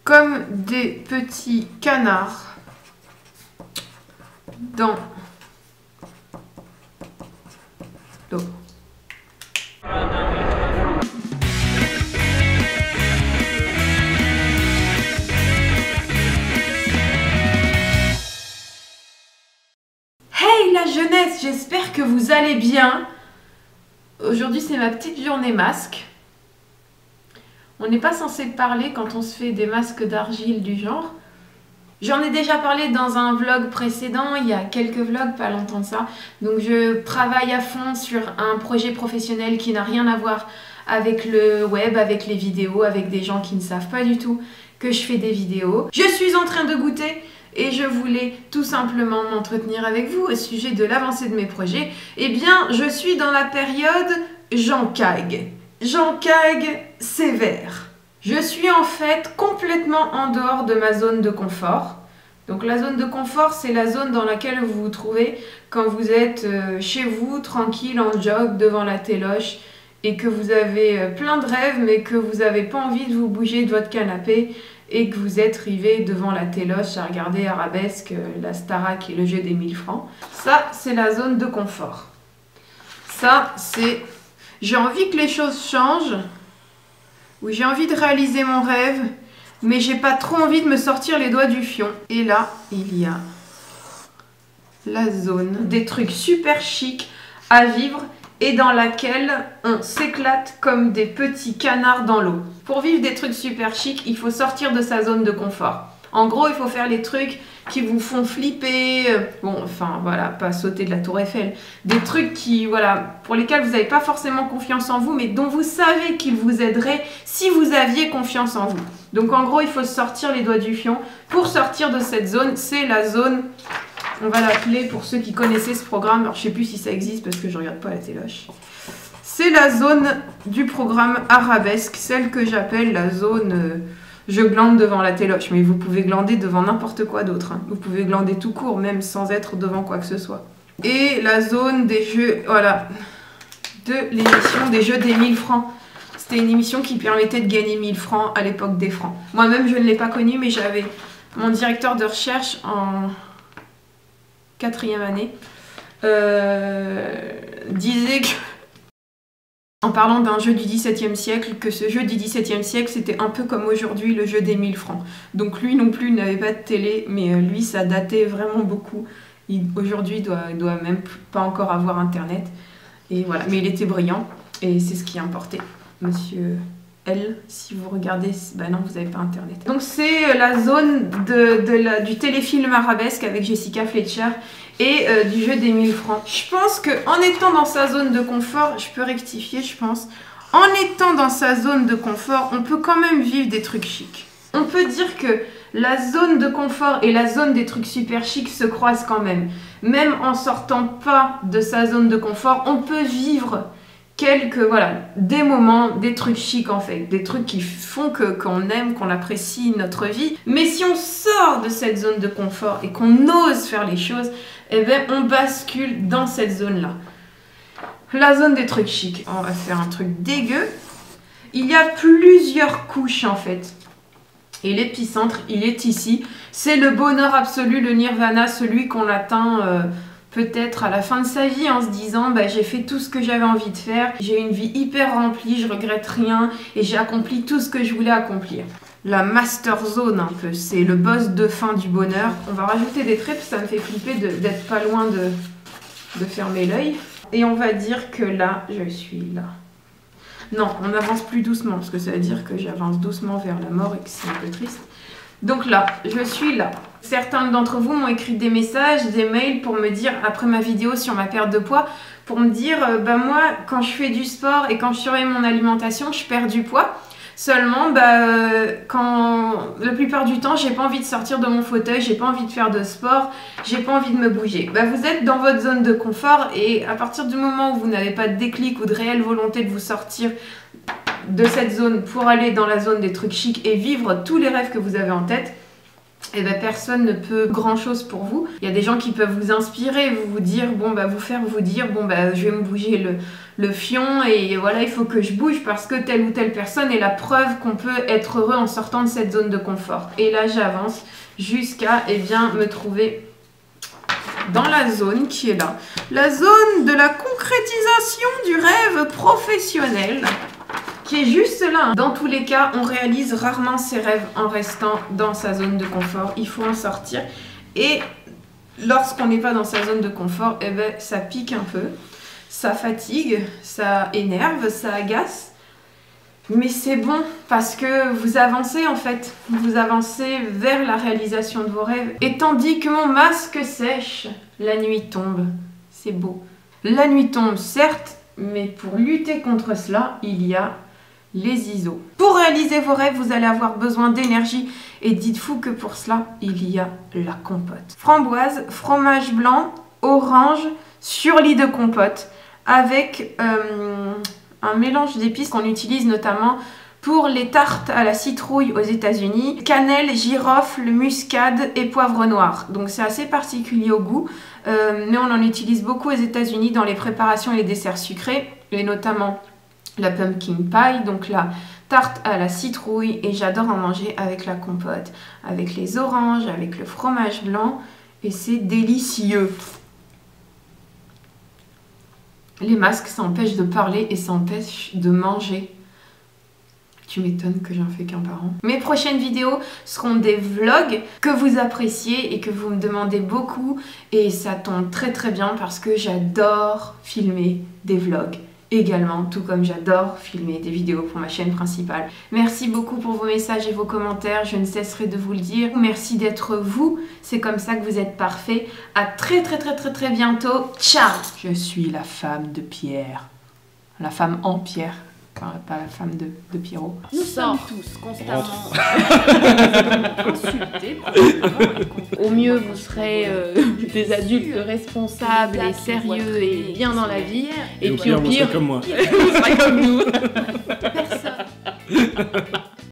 comme des petits canards dans l'eau. Hey la jeunesse, j'espère que vous allez bien. Aujourd'hui c'est ma petite journée masque. On n'est pas censé parler quand on se fait des masques d'argile du genre. J'en ai déjà parlé dans un vlog précédent, il y a quelques vlogs, pas longtemps de ça. Donc je travaille à fond sur un projet professionnel qui n'a rien à voir avec le web, avec les vidéos, avec des gens qui ne savent pas du tout que je fais des vidéos. Je suis en train de goûter et je voulais tout simplement m'entretenir avec vous au sujet de l'avancée de mes projets. Eh bien, je suis dans la période j'encague. J'encague sévère. Je suis en fait complètement en dehors de ma zone de confort. Donc la zone de confort, c'est la zone dans laquelle vous vous trouvez quand vous êtes chez vous, tranquille, en jog, devant la téloche, et que vous avez plein de rêves, mais que vous n'avez pas envie de vous bouger de votre canapé, et que vous êtes rivé devant la téloche à regarder Arabesque, la Starac et le jeu des 1000 francs. Ça, c'est la zone de confort. Ça, c'est... J'ai envie que les choses changent, ou j'ai envie de réaliser mon rêve, mais j'ai pas trop envie de me sortir les doigts du fion. Et là, il y a la zone des trucs super chics à vivre et dans laquelle on s'éclate comme des petits canards dans l'eau. Pour vivre des trucs super chics, il faut sortir de sa zone de confort. En gros, il faut faire les trucs qui vous font flipper, bon, enfin, voilà, pas sauter de la tour Eiffel, des trucs qui, voilà, pour lesquels vous n'avez pas forcément confiance en vous, mais dont vous savez qu'ils vous aideraient si vous aviez confiance en vous. Donc, en gros, il faut sortir les doigts du fion. Pour sortir de cette zone, c'est la zone, on va l'appeler, pour ceux qui connaissaient ce programme, alors je sais plus si ça existe parce que je regarde pas la téloche, c'est la zone du programme Arabesque, celle que j'appelle la zone... Je glande devant la téloche, mais vous pouvez glander devant n'importe quoi d'autre. Hein. Vous pouvez glander tout court, même sans être devant quoi que ce soit. Et la zone des jeux, voilà, de l'émission des jeux des 1000 francs. C'était une émission qui permettait de gagner 1000 francs à l'époque des francs. Moi-même, je ne l'ai pas connue, mais j'avais mon directeur de recherche en 4e année disait que... En parlant d'un jeu du XVIIe siècle, que ce jeu du XVIIe siècle, c'était un peu comme aujourd'hui le jeu des 1000 francs. Donc lui non plus n'avait pas de télé, mais lui, ça datait vraiment beaucoup. Aujourd'hui, il doit même pas encore avoir Internet. Et voilà. Mais il était brillant, et c'est ce qui importait. Monsieur L, si vous regardez, bah non, vous n'avez pas Internet. Donc c'est la zone du téléfilm Arabesque avec Jessica Fletcher, et du jeu des 1000 francs. Je pense qu'en étant dans sa zone de confort, je peux rectifier, je pense, en étant dans sa zone de confort, on peut quand même vivre des trucs chics. On peut dire que la zone de confort et la zone des trucs super chics se croisent quand même. Même en sortant pas de sa zone de confort, on peut vivre des moments, des trucs chics en fait, des trucs qui font qu'on aime, qu'on apprécie notre vie. Mais si on sort de cette zone de confort et qu'on ose faire les choses, eh bien on bascule dans cette zone-là. La zone des trucs chics. On va faire un truc dégueu. Il y a plusieurs couches en fait. Et l'épicentre, il est ici. C'est le bonheur absolu, le nirvana, celui qu'on atteint... peut-être à la fin de sa vie en se disant bah, j'ai fait tout ce que j'avais envie de faire, j'ai une vie hyper remplie, je regrette rien et j'ai accompli tout ce que je voulais accomplir. La master zone un peu, c'est le boss de fin du bonheur. On va rajouter des traits parce que ça me fait flipper d'être pas loin de fermer l'œil. Et on va dire que là, je suis là. Non, on avance plus doucement parce que ça veut dire que j'avance doucement vers la mort et que c'est un peu triste. Donc là, je suis là. Certains d'entre vous m'ont écrit des messages, des mails pour me dire, après ma vidéo sur ma perte de poids, pour me dire, bah moi, quand je fais du sport et quand je surveille mon alimentation, je perds du poids. Seulement, quand la plupart du temps, j'ai pas envie de sortir de mon fauteuil, j'ai pas envie de faire de sport, j'ai pas envie de me bouger. Bah, vous êtes dans votre zone de confort et à partir du moment où vous n'avez pas de déclic ou de réelle volonté de vous sortir de cette zone pour aller dans la zone des trucs chics et vivre tous les rêves que vous avez en tête, et ben personne ne peut grand chose pour vous. Il y a des gens qui peuvent vous inspirer, vous dire, bon bah vous dire, bon bah je vais me bouger le fion et voilà, il faut que je bouge parce que telle ou telle personne est la preuve qu'on peut être heureux en sortant de cette zone de confort. Et là j'avance jusqu'à me trouver dans la zone qui est là. La zone de la concrétisation du rêve professionnel. Qui est juste là. Dans tous les cas, on réalise rarement ses rêves en restant dans sa zone de confort. Il faut en sortir. Et lorsqu'on n'est pas dans sa zone de confort, eh ben, ça pique un peu, ça fatigue, ça énerve, ça agace. Mais c'est bon parce que vous avancez en fait. Vous avancez vers la réalisation de vos rêves. Et tandis que mon masque sèche, la nuit tombe. C'est beau. La nuit tombe, certes, mais pour lutter contre cela, il y a les ISO. Pour réaliser vos rêves, vous allez avoir besoin d'énergie et dites-vous que pour cela, il y a la compote. Framboise, fromage blanc, orange, surlit de compote avec un mélange d'épices qu'on utilise notamment pour les tartes à la citrouille aux États-Unis, cannelle, girofle, muscade et poivre noir. Donc c'est assez particulier au goût, mais on en utilise beaucoup aux États-Unis dans les préparations et les desserts sucrés, et notamment la pumpkin pie, donc la tarte à la citrouille, et j'adore en manger avec la compote, avec les oranges, avec le fromage blanc, et c'est délicieux. Les masques, ça empêche de parler et ça empêche de manger. Tu m'étonnes que j'en fais qu'un par an. Mes prochaines vidéos seront des vlogs que vous appréciez et que vous me demandez beaucoup, et ça tombe très très bien parce que j'adore filmer des vlogs également, tout comme j'adore filmer des vidéos pour ma chaîne principale. Merci beaucoup pour vos messages et vos commentaires, je ne cesserai de vous le dire. Merci d'être vous, c'est comme ça que vous êtes parfait. À très bientôt. Ciao. Je suis la femme de Pierre. La femme en Pierre. Enfin, pas la femme de Pierrot. Nous sommes tous constamment insultés. Au mieux, vous serez des adultes responsables et sérieux et bien dans la vie. Et puis au pire, vous serez comme moi. Vous serez comme nous. Personne.